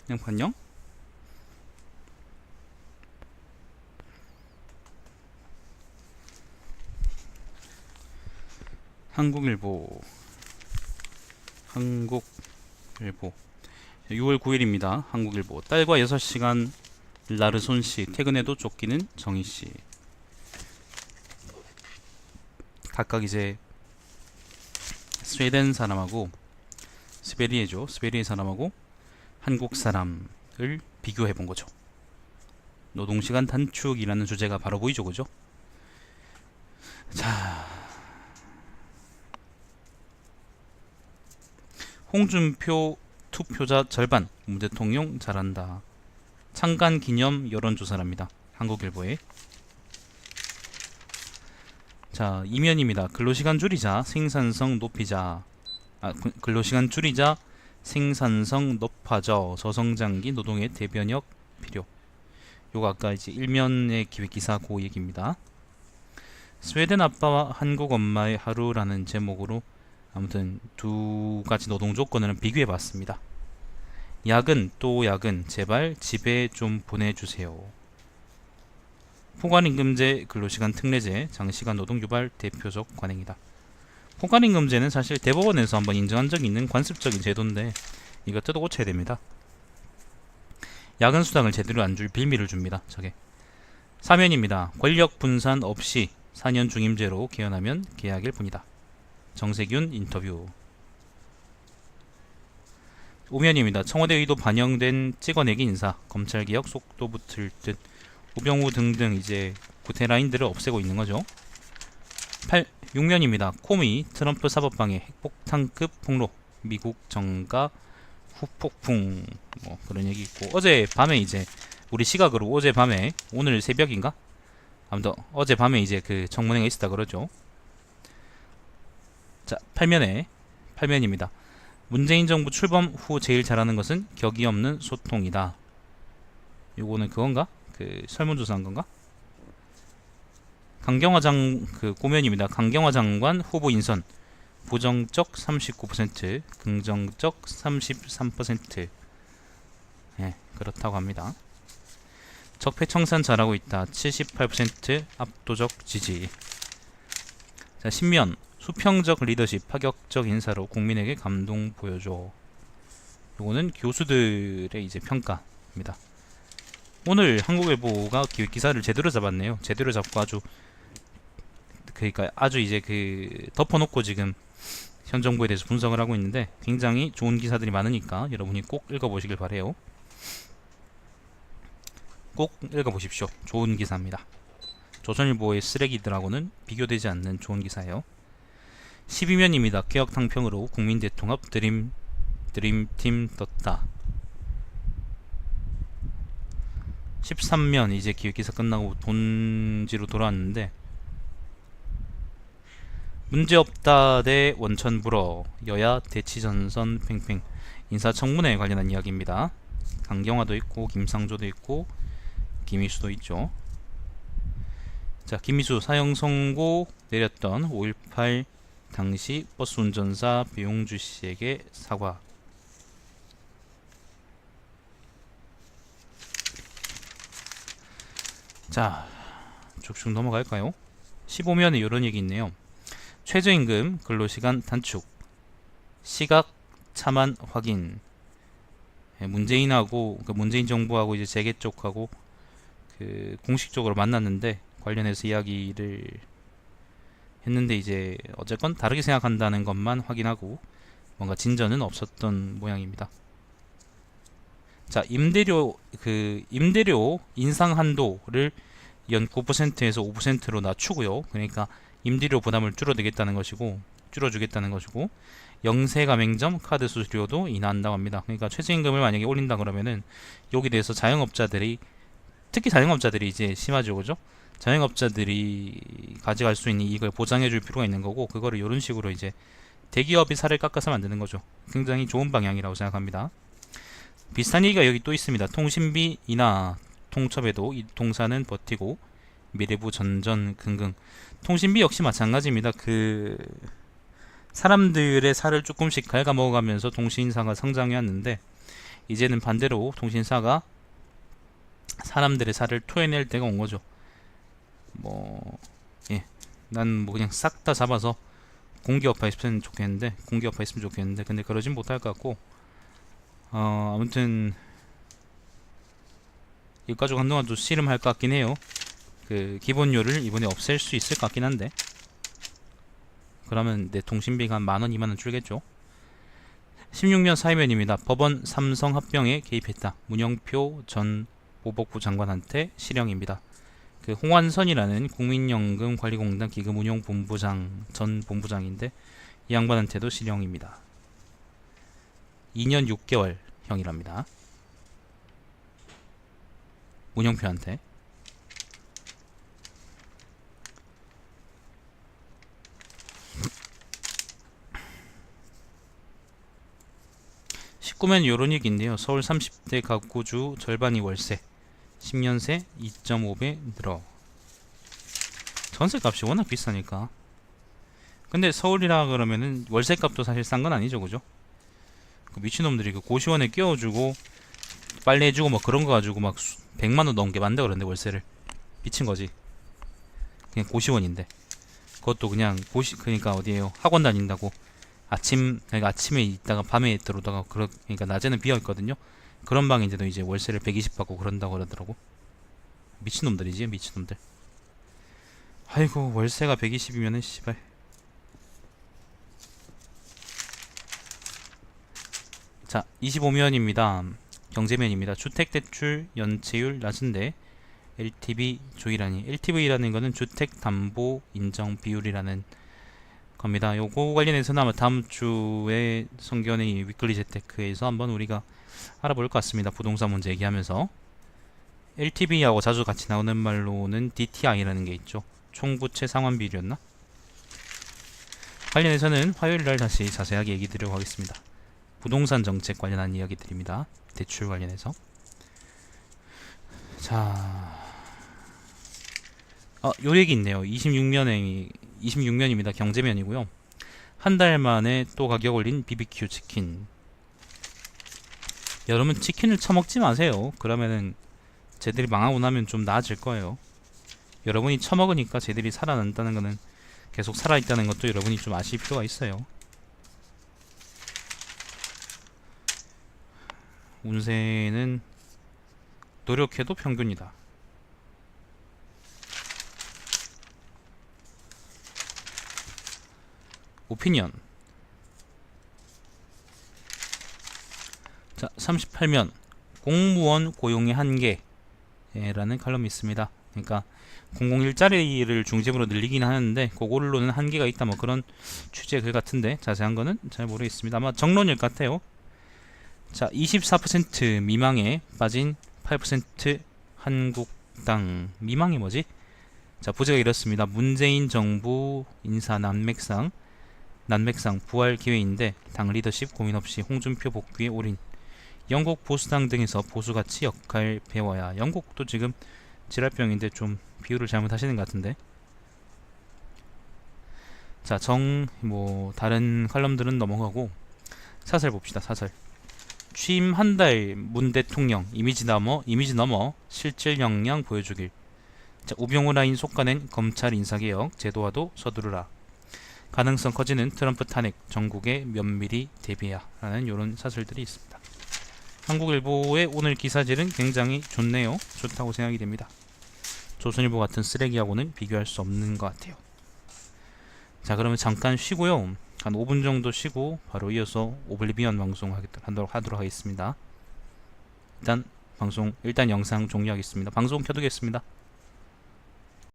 양판령. 한국일보 6월 9일입니다. 한국일보. 딸과 6시간 라르손씨, 퇴근해도 쫓기는 정희씨. 각각 이제 스웨덴 사람하고 스베리에 사람하고 한국 사람을 비교해 본 거죠. 노동시간 단축이라는 주제가 바로 보이죠, 그죠? 자, 홍준표 투표자 절반, 문 대통령 잘한다. 창간 기념 여론조사랍니다. 한국일보에. 자, 이면입니다. 근로시간 줄이자, 생산성 높이자. 근로시간 줄이자, 생산성 높아져. 저성장기 노동의 대변역 필요. 요거 아까 이제 일면의 기획기사 그 얘기입니다. 스웨덴 아빠와 한국 엄마의 하루라는 제목으로 아무튼 두 가지 노동 조건을 비교해 봤습니다. 야근 또 야근 제발 집에 좀 보내주세요. 포괄임금제 근로시간 특례제 장시간 노동 유발 대표적 관행이다. 포괄임금제는 사실 대법원에서 한번 인정한 적이 있는 관습적인 제도인데 이거 뜯어 고쳐야 됩니다. 야근 수당을 제대로 안 줄 빌미를 줍니다. 저게 사면입니다. 권력 분산 없이 4년 중임제로 개헌하면 계약일 뿐이다. 정세균 인터뷰. 우면입니다. 청와대 의도 반영된 찍어내기 인사, 검찰개혁 속도 붙을 듯. 우병우 등등 이제 구태라인들을 없애고 있는 거죠. 6면입니다. 코미 트럼프 사법방해 핵폭탄급 폭로, 미국 정가 후폭풍, 뭐 그런 얘기 있고, 어제 밤에 이제 우리 시각으로 어제 밤에 오늘 새벽인가? 아무튼 어제 밤에 이제 그 청문회가 있었다 그러죠. 자, 8면입니다. 문재인 정부 출범 후 제일 잘하는 것은 격이 없는 소통이다. 요거는 그건가? 그 설문조사한 건가? 고면입니다. 강경화 장관 후보 인선 부정적 39%, 긍정적 33%. 예, 그렇다고 합니다. 적폐청산 잘하고 있다. 78% 압도적 지지. 자, 신면 수평적 리더십, 파격적 인사로 국민에게 감동 보여줘. 요거는 교수들의 이제 평가입니다. 오늘 한국일보가 기사를 제대로 잡았네요. 제대로 잡고 아주 이제 그 덮어놓고 지금 현 정부에 대해서 분석을 하고 있는데 굉장히 좋은 기사들이 많으니까 여러분이 꼭 읽어보시길 바래요. 꼭 읽어보십시오. 좋은 기사입니다. 조선일보의 쓰레기들하고는 비교되지 않는 좋은 기사예요. 12면입니다. 개혁탕평으로 국민대통합 드림팀 떴다. 13면 이제 기획기사 끝나고 본지로 돌아왔는데, 문제없다 대 원천 불어, 여야 대치전선 팽팽. 인사청문회에 관련한 이야기입니다. 강경화도 있고 김상조도 있고 김희수도 있죠. 자, 김희수 사형 선고 내렸던 5.18 당시 버스 운전사 배용주 씨에게 사과. 자, 쭉쭉 넘어갈까요? 15면에 이런 얘기 있네요. 최저임금, 근로시간 단축, 시각 차만 확인. 문재인 정부하고 이제 재계 쪽하고 그 공식적으로 만났는데 관련해서 이야기를 했는데 이제 어쨌건 다르게 생각한다는 것만 확인하고 뭔가 진전은 없었던 모양입니다. 자, 임대료 인상 한도를 연 9%에서 5%로 낮추고요. 그러니까 임대료 부담을 줄여주겠다는 것이고 영세 가맹점 카드 수수료도 인하한다고 합니다. 그러니까 최저임금을 만약에 올린다 그러면은 여기 대해서 특히 자영업자들이 이제 심하죠, 그죠? 자영업자들이 가져갈 수 있는 이익을 보장해줄 필요가 있는 거고, 그거를 이런 식으로 이제 대기업이 살을 깎아서 만드는 거죠. 굉장히 좋은 방향이라고 생각합니다. 비슷한 얘기가 여기 또 있습니다. 통신비 인하 통첩에도 이 동사는 버티고 미래부 전전긍긍. 통신비 역시 마찬가지입니다. 그 사람들의 살을 조금씩 갉아먹어가면서 통신사가 성장해 왔는데 이제는 반대로 통신사가 사람들의 살을 토해낼 때가 온 거죠. 뭐, 예. 난 뭐 그냥 싹 다 잡아서 공기업화 있으면 좋겠는데, 근데 그러진 못할 것 같고, 아무튼, 이거 가지고 한동안 좀 씨름할 것 같긴 해요. 그, 기본료를 이번에 없앨 수 있을 것 같긴 한데, 그러면 내 통신비가 한 만원, 2만원 줄겠죠. 16면 사회면입니다. 법원 삼성 합병에 개입했다. 문영표 전 보복부 장관한테 실형입니다. 그 홍완선이라는 국민연금관리공단 기금운용본부장 전 본부장인데 이 양반한테도 실형입니다. 2년 6개월 형이랍니다. 문영표한테. 꾸면 요런 얘기인데요. 서울 30대 가구주 절반이 월세, 10년새 2.5배 늘어. 전세값이 워낙 비싸니까. 근데 서울이라 그러면은 월세값도 사실 싼 건 아니죠, 그죠? 그 미친놈들이 그 고시원에 끼워주고 빨래해주고 뭐 그런 거 가지고 막 100만원 넘게 만다 그러는데 월세를 미친 거지. 그냥 고시원인데 그것도 그냥 그러니까 어디에요? 학원 다닌다고. 그러니까 아침에 있다가 밤에 들어오다가 그러니까 낮에는 비어 있거든요. 그런 방인데도 이제 월세를 120 받고 그런다고 그러더라고. 미친놈들이지, 미친놈들. 아이고, 월세가 120이면은 씨발. 자, 25면입니다. 경제면입니다. 주택대출 연체율 낮은데 LTV 조이라니. LTV라는 거는 주택담보인정 비율이라는 겁니다. 요거 관련해서는 아마 다음 주에 성견의 위클리 재테크에서 한번 우리가 알아볼 것 같습니다. 부동산 문제 얘기하면서. LTV하고 자주 같이 나오는 말로는 DTI라는 게 있죠. 총부채 상환 비율이었나? 관련해서는 화요일날 다시 자세하게 얘기 드리도록 하겠습니다. 부동산 정책 관련한 이야기들입니다. 대출 관련해서. 자, 요 얘기 있네요. 26면입니다. 경제면이고요. 한 달 만에 또 가격 올린 BBQ 치킨. 여러분 치킨을 처먹지 마세요. 그러면은 쟤들이 망하고 나면 좀 나아질 거예요. 여러분이 처먹으니까 쟤들이 살아난다는 거는, 계속 살아있다는 것도 여러분이 좀 아실 필요가 있어요. 운세는 노력해도 평균이다. 오피니언. 자, 38면 공무원 고용의 한계라는 칼럼이 있습니다. 그러니까 공공 일자리를 중심으로 늘리긴 하는데 그걸로는 한계가 있다, 뭐 그런 취지의 글 같은데 자세한 거는 잘 모르겠습니다. 아마 정론일 것 같아요. 자, 24% 미망에 빠진 8% 한국당. 미망이 뭐지? 자, 부제가 이렇습니다. 문재인 정부 인사 난맥상 부활 기회인데 당 리더십 고민 없이 홍준표 복귀에 올인. 영국 보수당 등에서 보수가치 역할 배워야. 영국도 지금 지랄병인데 좀 비유를 잘못하시는 것 같은데. 자, 다른 칼럼들은 넘어가고 사설 봅시다. 사설. 취임 한 달 문 대통령 이미지 넘어 실질 역량 보여주길. 자, 우병우 라인 속가낸 검찰 인사개혁 제도화도 서두르라. 가능성 커지는 트럼프 탄핵 전국에 면밀히 대비해야. 라는 요런 사설들이 있습니다. 한국일보의 오늘 기사질은 굉장히 좋네요. 좋다고 생각이 됩니다. 조선일보 같은 쓰레기하고는 비교할 수 없는 것 같아요. 자, 그러면 잠깐 쉬고요. 한 5분 정도 쉬고 바로 이어서 오블리비언 방송 하도록 하겠습니다. 일단 영상 종료하겠습니다. 방송 켜두겠습니다.